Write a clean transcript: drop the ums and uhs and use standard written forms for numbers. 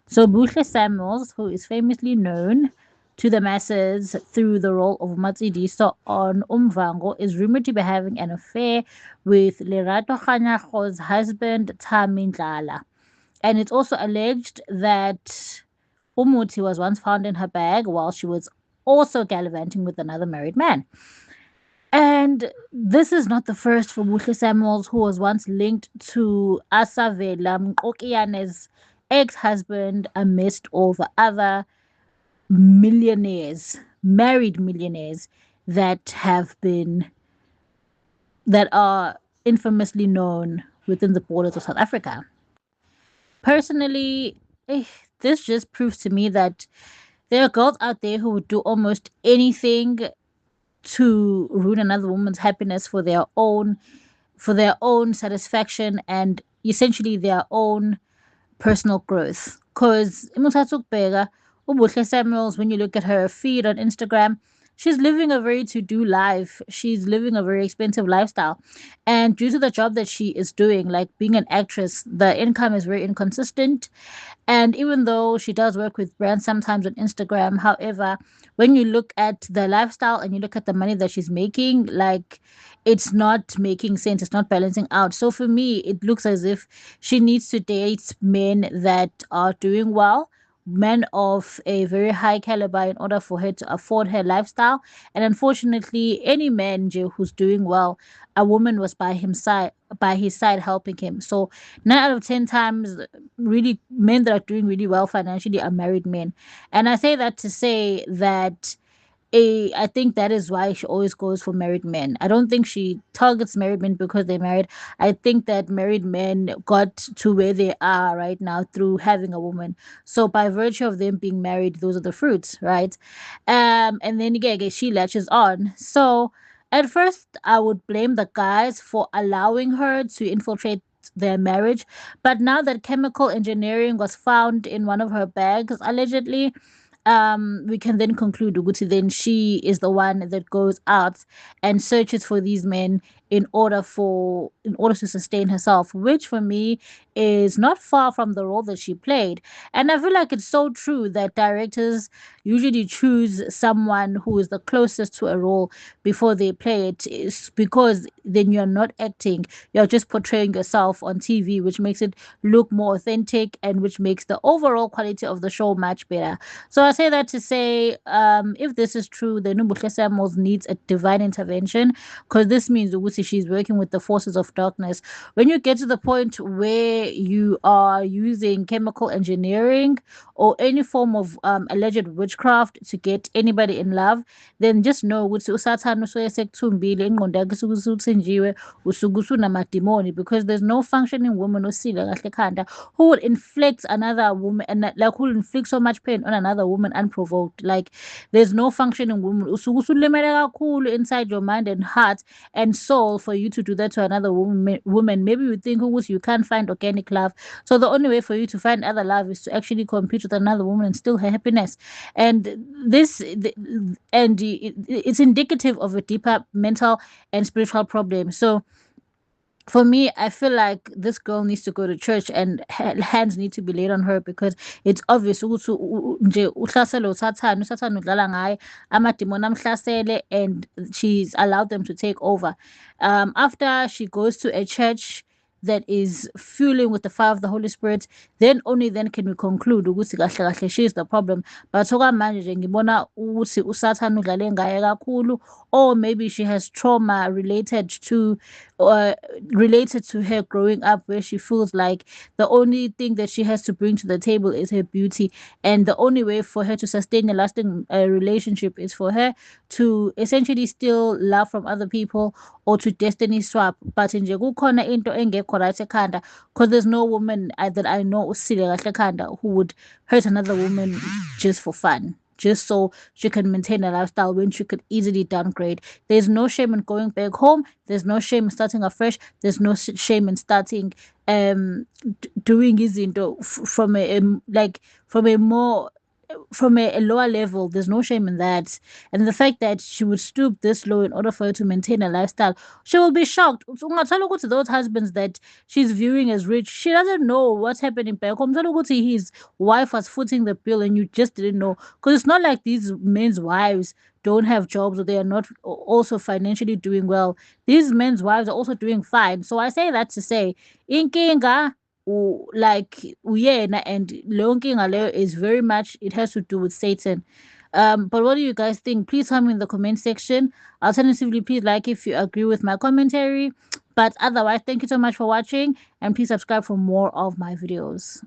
So Buhle Samuels, who is famously known to the masses through the role of Matsidiso on Umvango, is rumored to be having an affair with Lerato Kganyago's husband, Tami Ndlala. And it's also alleged that Umuti was once found in her bag while she was also gallivanting with another married man. And this is not the first for Buhle Samuels, who was once linked to Asavela Mkokiane's ex-husband amidst all the other millionaires, married millionaires that have been that are infamously known within the borders of South Africa. Personally, this just proves to me that there are girls out there who would do almost anything to ruin another woman's happiness for their own satisfaction and essentially their own personal growth. Because Ubuhle Samuels, when you look at her feed on Instagram, she's living a very to do life. She's living a very expensive lifestyle. And due to the job that she is doing, like being an actress, the income is very inconsistent. And even though she does work with brands sometimes on Instagram, however, when you look at the lifestyle and you look at the money that she's making, like it's not making sense. It's not balancing out. So for me, it looks as if she needs to date men that are doing well, men of a very high caliber in order for her to afford her lifestyle. And unfortunately, any man nje who's doing well, a woman was by his side helping him. So 9 out of 10 times, really men that are doing really well financially are married men. And I say that to say that I think that is why she always goes for married men. I don't think she targets married men because they're married. I think that married men got to where they are right now through having a woman. So by virtue of them being married, those are the fruits, right? And then again, she latches on. So at first, I would blame the guys for allowing her to infiltrate their marriage. But now that chemical engineering was found in one of her bags, allegedly, we can then conclude Uguti then she is the one that goes out and searches for these men in order to sustain herself, which for me is not far from the role that she played. And I feel like it's so true that directors usually choose someone who is the closest to a role before they play it, is because then you're not acting, you're just portraying yourself on TV, which makes it look more authentic and which makes the overall quality of the show much better. So I say that to say, if this is true, then Ubuhle Samuels needs a divine intervention, because this means Ugusi she's working with the forces of darkness. When you get to the point where you are using chemical engineering or any form of alleged witchcraft to get anybody in love, then just know ukuthi usathane usuke sekuthumbile ingqondo yakhe isuke isuthenjiwe, usuke usunamadimoni, because there's no functioning woman osile kahle ekhanda who would inflict another woman and like who would inflict so much pain on another woman unprovoked. Like there's no functioning woman. Usuke usulimele kakhulu inside your mind and heart and soul for you to do that to another woman. Maybe you think you can't find organic love. So the only way for you to find other love is to actually compete with another woman and steal her happiness. And it's indicative of a deeper mental and spiritual problem. So for me, I feel like this girl needs to go to church and hands need to be laid on her, because it's obvious ukuthi nje uhlaselo usathane udlala ngaye, amadimoni amhlasele, and she's allowed them to take over. After she goes to a church that is fueling with the fire of the Holy Spirit, then only then can we conclude ukuthi kahle kahle she is the problem. But okwamanje nje ngibona ukuthi usathane udlale ngaye kakhulu, or maybe she has trauma uh, related to her growing up, where she feels like the only thing that she has to bring to the table is her beauty, and the only way for her to sustain a lasting relationship is for her to essentially steal love from other people or to destiny swap. But nje kukhona into engekho right ekhanda, because there's no woman that I know usile kahle ekhanda who would hurt another woman just for fun, just so she can maintain a lifestyle when she could easily downgrade. There's no shame in going back home. There's no shame in starting afresh. There's no shame in starting doing izinto from a like from a more from a lower level, there's no shame in that. And the fact that she would stoop this low in order for her to maintain a lifestyle, she will be shocked. Ungathola ukuthi those husbands that she's viewing as rich, she doesn't know what's happening back home. Ungathola ukuthi his wife was footing the bill and you just didn't know. Because it's not like these men's wives don't have jobs or they are not also financially doing well. These men's wives are also doing fine. So I say that to say, inkinga like uyena, and leyo nkinga leyo is very much, it has to do with Satan. But what do you guys think? Please tell me in the comment section. Alternatively, please like if you agree with my commentary. But otherwise, thank you so much for watching, and please subscribe for more of my videos.